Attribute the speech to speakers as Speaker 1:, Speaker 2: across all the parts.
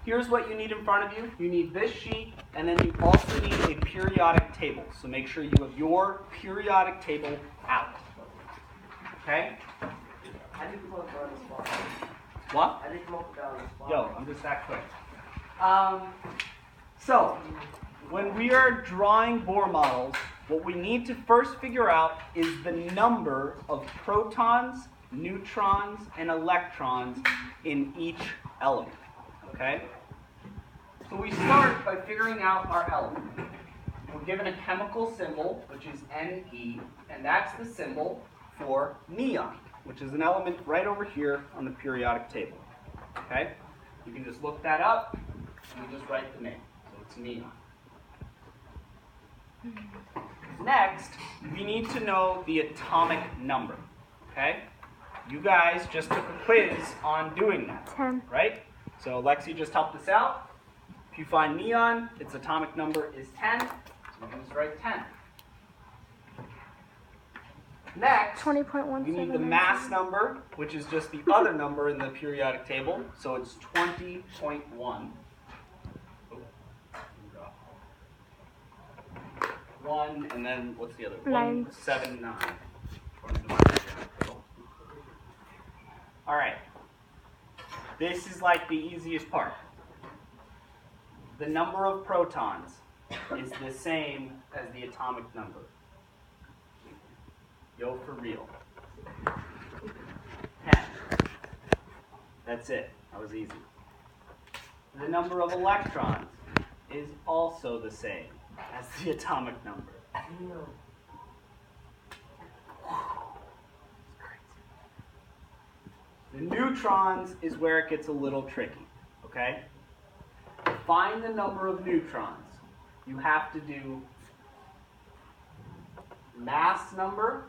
Speaker 1: here's what you need in front of you. You need this sheet, and then you also need a periodic table. So make sure you have your periodic table out. Okay?
Speaker 2: I need to come up down the spot.
Speaker 1: What?
Speaker 2: I need to come up down the spot.
Speaker 1: Yo, I'm just that quick. So, when we are drawing Bohr models, what we need to first figure out is the number of protons, neutrons, and electrons in each element. Okay? So we start by figuring out our element. We're given a chemical symbol, which is Ne, and that's the symbol for neon, which is an element right over here on the periodic table. Okay? You can just look that up, and you just write the name. So it's neon. Next, we need to know the atomic number. Okay? You guys just took a quiz on doing that.
Speaker 3: 10.
Speaker 1: Right? So Lexi just helped us out. If you find neon, its atomic number is 10. So you can just write 10. Next,
Speaker 3: 20.17.
Speaker 1: we need the mass number, which is just the other number in the periodic table. So it's 20.1. 1, and then what's the other? 179. All right. This is like the easiest part. The number of protons is the same as the atomic number. Yo, for real. 10. That's it. That was easy. The number of electrons is also the same as the atomic number. The neutrons is where it gets a little tricky, okay? To find the number of neutrons, you have to do mass number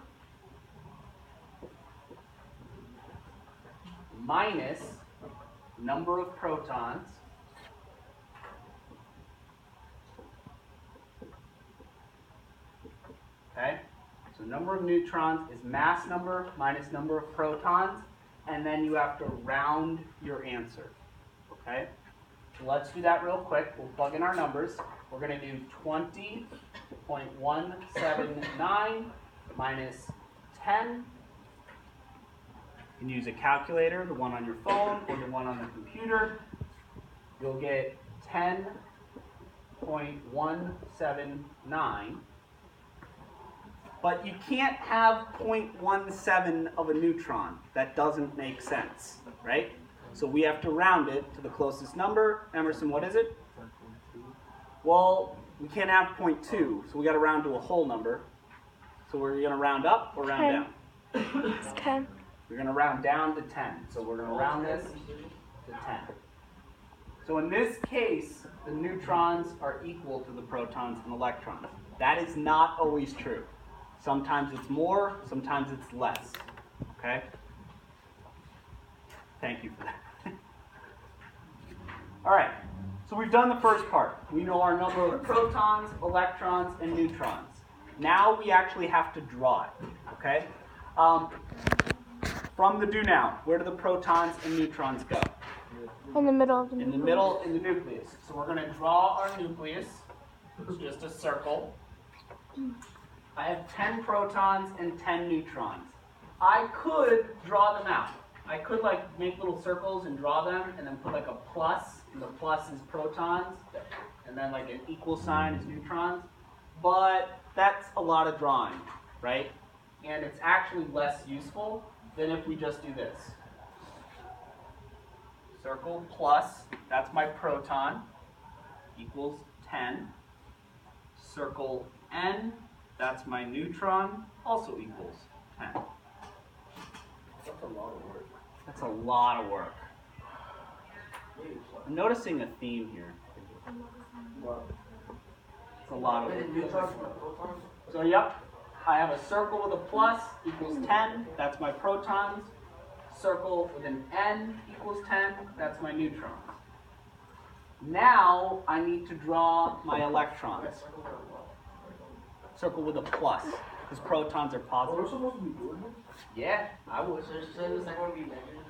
Speaker 1: minus number of protons okay? So number of neutrons is mass number minus number of protons, and then you have to round your answer, okay? So let's do that real quick. We'll plug in our numbers. We're going to do 20.179 minus 10. You can use a calculator, the one on your phone or the one on the computer. You'll get 10.179. But you can't have 0.17 of a neutron. That doesn't make sense, right? So we have to round it to the closest number. Emerson, what is it? Well, we can't have 0.2, so we got to round to a whole number. So we're going to round up or round down?
Speaker 3: It's 10.
Speaker 1: We're going to round down to 10. So we're going to round this to 10. So in this case, the neutrons are equal to the protons and electrons. That is not always true. Sometimes it's more, sometimes it's less. Okay? Thank you for that. All right. So we've done the first part. We know our number of protons, electrons, and neutrons. Now we actually have to draw it. Okay? From the do now, where do the protons and neutrons go?
Speaker 3: In the middle of the
Speaker 1: In the middle, in the nucleus. So we're going to draw our nucleus. It's just a circle. I have 10 protons and 10 neutrons. I could draw them out. I could make little circles and draw them and then put a plus, and the plus is protons, and then an equal sign is neutrons. But that's a lot of drawing, right? And it's actually less useful than if we just do this. Circle plus, that's my proton, equals 10. Circle N, that's my neutron, also equals 10.
Speaker 2: That's a lot of work.
Speaker 1: That's a lot of work. I'm noticing a theme here.
Speaker 2: What?
Speaker 1: It's a lot of
Speaker 2: Wait,
Speaker 1: work.
Speaker 2: neutrons and protons?
Speaker 1: So yep, I have a circle with a plus equals 10, that's my protons. Circle with an N equals 10, that's my neutrons. Now I need to draw my electrons. Circle with a plus, because protons are
Speaker 2: Oh, we're
Speaker 1: positive.
Speaker 2: supposed to be doing this?
Speaker 1: Yeah, I would.
Speaker 2: So it's not going to be negative?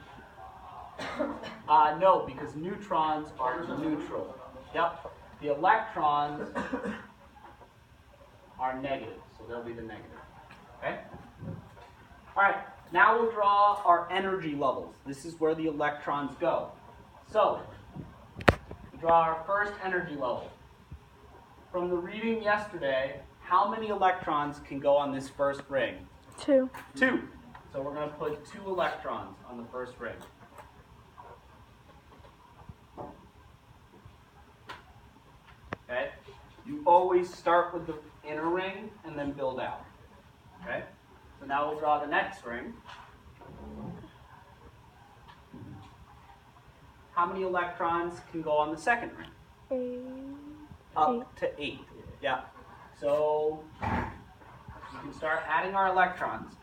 Speaker 1: No, because neutrons are neutral. Yep. The electrons are negative, so they'll be the negative. Okay? All right, now we'll draw our energy levels. This is where the electrons go. So, we draw our first energy level. From the reading yesterday, how many electrons can go on this first ring?
Speaker 3: 2.
Speaker 1: 2. So we're going to put 2 electrons on the first ring. Okay? You always start with the inner ring and then build out. Okay? So now we'll draw the next ring. How many electrons can go on the second ring?
Speaker 3: 8.
Speaker 1: Up to 8. Yeah. So we can start adding our electrons.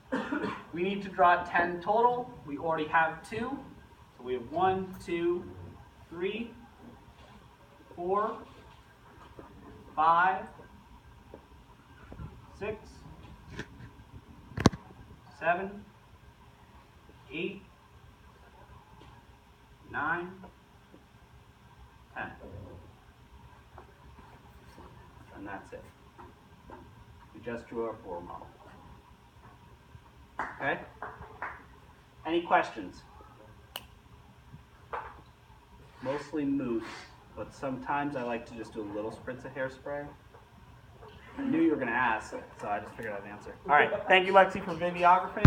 Speaker 1: We need to draw 10 total. We already have 2. So we have 1, 2, 3, 4, 5, 6, 7, 8, 9, 10. And that's it. We just drew our Bohr model. Okay? Any questions? Mostly moose, but sometimes I like to just do a little spritz of hairspray. I knew you were going to ask, so I just figured I'd answer. All right. Thank you, Lexi, for videography.